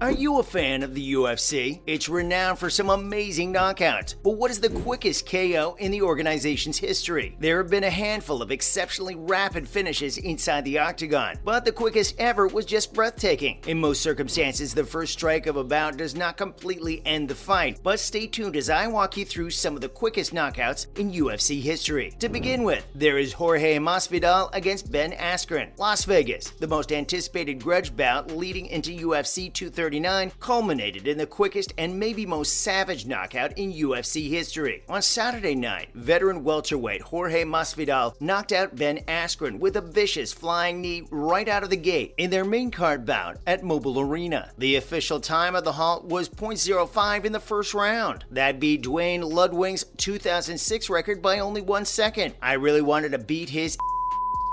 Are you a fan of the UFC? It's renowned for some amazing knockouts, but what is the quickest KO in the organization's history? There have been a handful of exceptionally rapid finishes inside the octagon, but the quickest ever was just breathtaking. In most circumstances, the first strike of a bout does not completely end the fight, but stay tuned as I walk you through some of the quickest knockouts in UFC history. To begin with, there is Jorge Masvidal against Ben Askren, Las Vegas. The most anticipated grudge bout leading into UFC 239 culminated in the quickest and maybe most savage knockout in UFC history. On Saturday night, veteran welterweight Jorge Masvidal knocked out Ben Askren with a vicious flying knee right out of the gate in their main card bout at Mobile Arena. The official time of the halt was .05 in the first round. That beat Duane Ludwig's 2006 record by only 1 second. I really wanted to beat his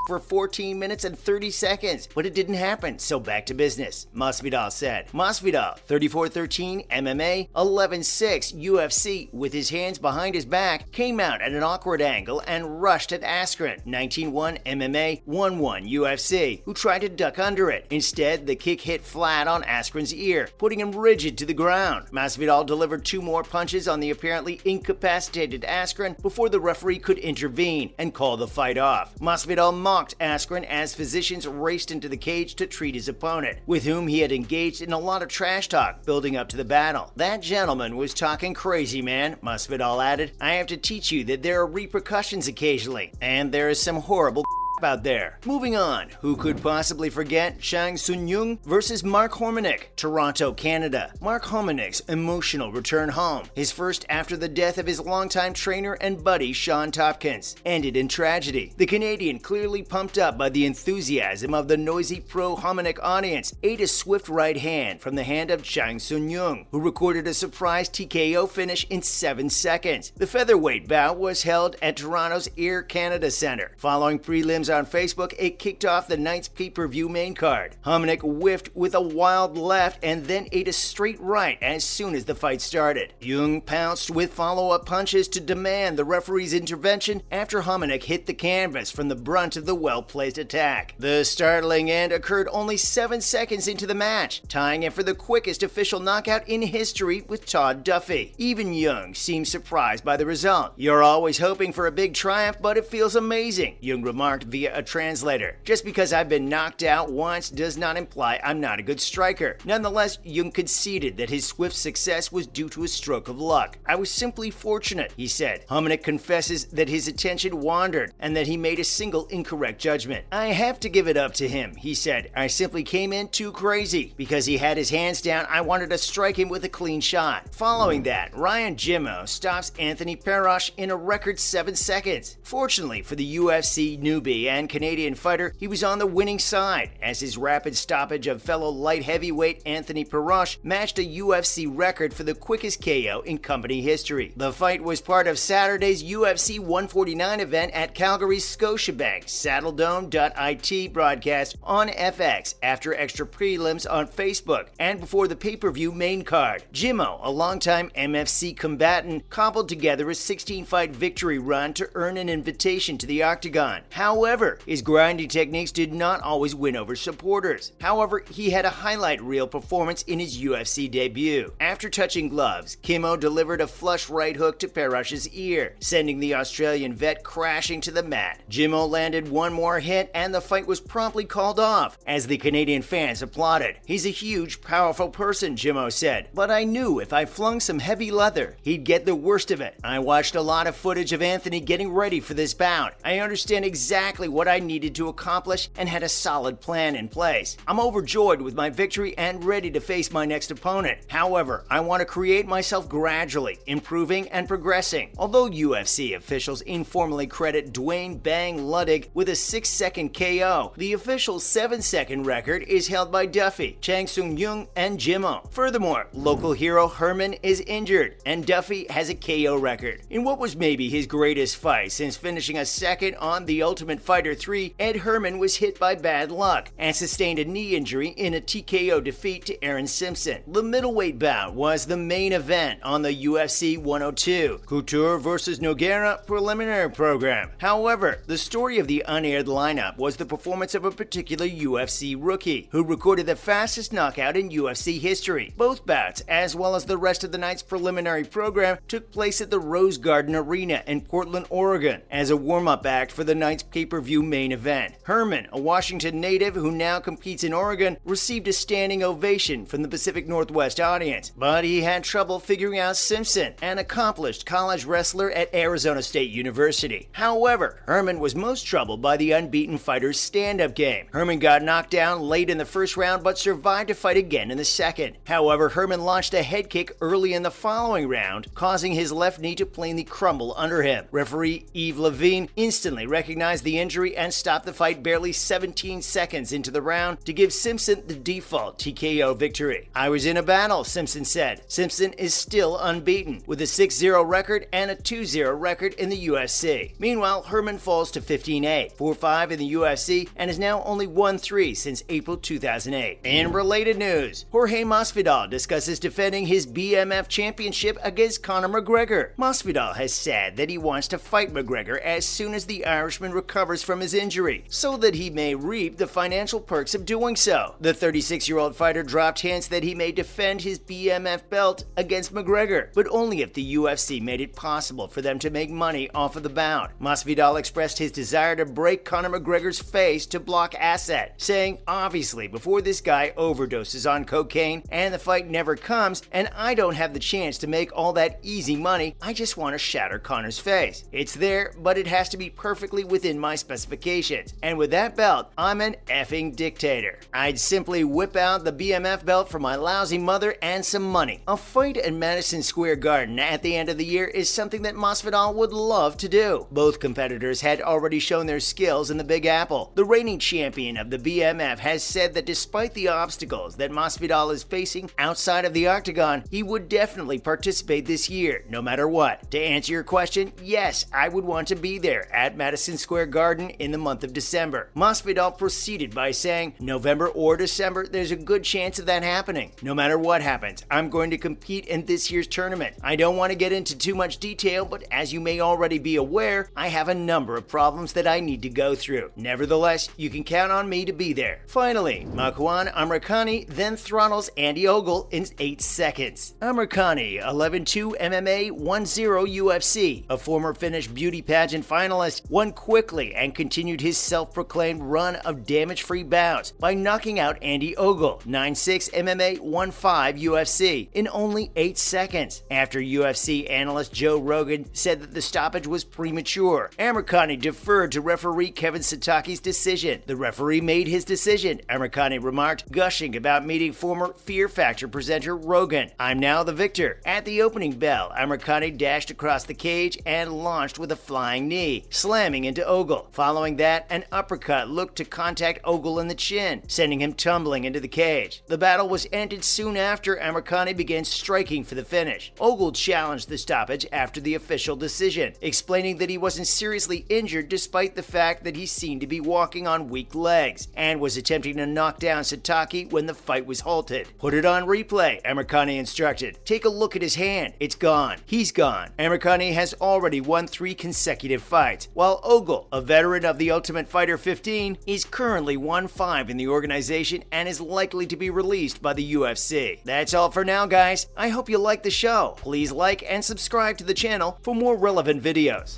for 14 minutes and 30 seconds, but it didn't happen, so back to business, Masvidal said. Masvidal, 34-13 MMA, 11-6 UFC, with his hands behind his back, came out at an awkward angle and rushed at Askren, 19-1 MMA, 1-1 UFC, who tried to duck under it. Instead, the kick hit flat on Askren's ear, putting him rigid to the ground. Masvidal delivered 2 more punches on the apparently incapacitated Askren before the referee could intervene and call the fight off. Masvidal mocked Askren as physicians raced into the cage to treat his opponent, with whom he had engaged in a lot of trash talk building up to the battle. "That gentleman was talking crazy, man," Masvidal added. "I have to teach you that there are repercussions occasionally, and there is some horrible out there." Moving on, who could possibly forget Chang Sun-Yung versus Mark Hominick, Toronto, Canada. Mark Hominick's emotional return home, his first after the death of his longtime trainer and buddy Sean Tompkins, ended in tragedy. The Canadian, clearly pumped up by the enthusiasm of the noisy pro-Hominick audience, ate a swift right hand from the hand of Chang Sun-Yung, who recorded a surprise TKO finish in 7 seconds. The featherweight bout was held at Toronto's Air Canada Centre. Following prelims on Facebook, it kicked off the night's pay-per-view main card. Hominick whiffed with a wild left and then ate a straight right as soon as the fight started. Yung pounced with follow-up punches to demand the referee's intervention after Hominick hit the canvas from the brunt of the well-placed attack. The startling end occurred only 7 seconds into the match, tying it for the quickest official knockout in history with Todd Duffy. Even Yung seemed surprised by the result. "You're always hoping for a big triumph, but it feels amazing," Yung remarked via a translator. "Just because I've been knocked out once does not imply I'm not a good striker." Nonetheless, Yung conceded that his swift success was due to a stroke of luck. "I was simply fortunate," he said. Hominick confesses that his attention wandered and that he made a single incorrect judgment. "I have to give it up to him," he said. "I simply came in too crazy. Because he had his hands down, I wanted to strike him with a clean shot." Following that, Ryan Jimmo stops Anthony Perosh in a record 7 seconds. Fortunately for the UFC newbie and Canadian fighter, he was on the winning side, as his rapid stoppage of fellow light heavyweight Anthony Perosh matched a UFC record for the quickest KO in company history. The fight was part of Saturday's UFC 149 event at Calgary's Scotiabank Saddledome.it broadcast on FX after extra prelims on Facebook and before the pay-per-view main card. Jimmo, a longtime MFC combatant, cobbled together a 16-fight victory run to earn an invitation to the octagon. However, his grinding techniques did not always win over supporters. However, he had a highlight reel performance in his UFC debut. After touching gloves, Kimmo delivered a flush right hook to Perosh's ear, sending the Australian vet crashing to the mat. Jimmo landed one more hit and the fight was promptly called off, as the Canadian fans applauded. "He's a huge, powerful person," Jimmo said, "but I knew if I flung some heavy leather, he'd get the worst of it. I watched a lot of footage of Anthony getting ready for this bout. I understand exactly what I needed to accomplish and had a solid plan in place. I'm overjoyed with my victory and ready to face my next opponent. However, I want to create myself gradually, improving and progressing." Although UFC officials informally credit Duane Bang Ludwig with a 6-second KO, the official 7-second record is held by Duffy, Chang Sun-Yung, and Jimmo. Furthermore, local hero Herman is injured, and Duffy has a KO record in what was maybe his greatest fight since finishing a second on The Ultimate Fighter Fighter 3, Ed Herman was hit by bad luck and sustained a knee injury in a TKO defeat to Aaron Simpson. The middleweight bout was the main event on the UFC 102 Couture vs. Nogueira preliminary program. However, the story of the unaired lineup was the performance of a particular UFC rookie who recorded the fastest knockout in UFC history. Both bouts, as well as the rest of the night's preliminary program, took place at the Rose Garden Arena in Portland, Oregon, as a warm-up act for the night's pay-per-view main event. Herman, a Washington native who now competes in Oregon, received a standing ovation from the Pacific Northwest audience, but he had trouble figuring out Simpson, an accomplished college wrestler at Arizona State University. However, Herman was most troubled by the unbeaten fighter's stand-up game. Herman got knocked down late in the first round but survived to fight again in the second. However, Herman launched a head kick early in the following round, causing his left knee to plainly crumble under him. Referee Yves Levine instantly recognized the injury and stopped the fight barely 17 seconds into the round to give Simpson the default TKO victory. "I was in a battle," Simpson said. Simpson is still unbeaten, with a 6-0 record and a 2-0 record in the UFC. Meanwhile, Herman falls to 15-8, 4-5 in the UFC, and has now only won 3 since April 2008. In related news, Jorge Masvidal discusses defending his BMF championship against Conor McGregor. Masvidal has said that he wants to fight McGregor as soon as the Irishman recovers from his injury, so that he may reap the financial perks of doing so. The 36-year-old fighter dropped hints that he may defend his BMF belt against McGregor, but only if the UFC made it possible for them to make money off of the bout. Masvidal expressed his desire to break Conor McGregor's face to block asset, saying, "Obviously, before this guy overdoses on cocaine and the fight never comes, and I don't have the chance to make all that easy money, I just want to shatter Conor's face. It's there, but it has to be perfectly within my specifications. And with that belt, I'm an effing dictator. I'd simply whip out the BMF belt for my lousy mother and some money." A fight at Madison Square Garden at the end of the year is something that Masvidal would love to do. Both competitors had already shown their skills in the Big Apple. The reigning champion of the BMF has said that despite the obstacles that Masvidal is facing outside of the octagon, he would definitely participate this year, no matter what. To answer your question, yes, I would want to be there at Madison Square Garden in the month of December. Masvidal proceeded by saying, "November or December, there's a good chance of that happening. No matter what happens, I'm going to compete in this year's tournament. I don't want to get into too much detail, but as you may already be aware, I have a number of problems that I need to go through. Nevertheless, you can count on me to be there." Finally, Makwan Amirkhani then throttles Andy Ogle in 8 seconds. Amirkhani, 11-2 MMA, 1-0 UFC, a former Finnish beauty pageant finalist, won quickly and continued his self-proclaimed run of damage-free bouts by knocking out Andy Ogle, 9-6 MMA, 1-5 UFC, in only 8 seconds. After UFC analyst Joe Rogan said that the stoppage was premature, Amirkhani deferred to referee Kevin Satake's decision. "The referee made his decision," Amirkhani remarked, gushing about meeting former Fear Factor presenter Rogan. "I'm now the victor." At the opening bell, Amirkhani dashed across the cage and launched with a flying knee, slamming into Ogle. Following that, an uppercut looked to contact Ogle in the chin, sending him tumbling into the cage. The battle was ended soon after Amirkhani began striking for the finish. Ogle challenged the stoppage after the official decision, explaining that he wasn't seriously injured despite the fact that he seemed to be walking on weak legs, and was attempting to knock down Satake when the fight was halted. "Put it on replay," Amirkhani instructed. "Take a look at his hand. It's gone. He's gone." Amirkhani has already won 3 consecutive fights, while Ogle, a veteran of the Ultimate Fighter 15, is currently 1-5 in the organization and is likely to be released by the UFC. That's all for now, guys. I hope you liked the show. Please like and subscribe to the channel for more relevant videos.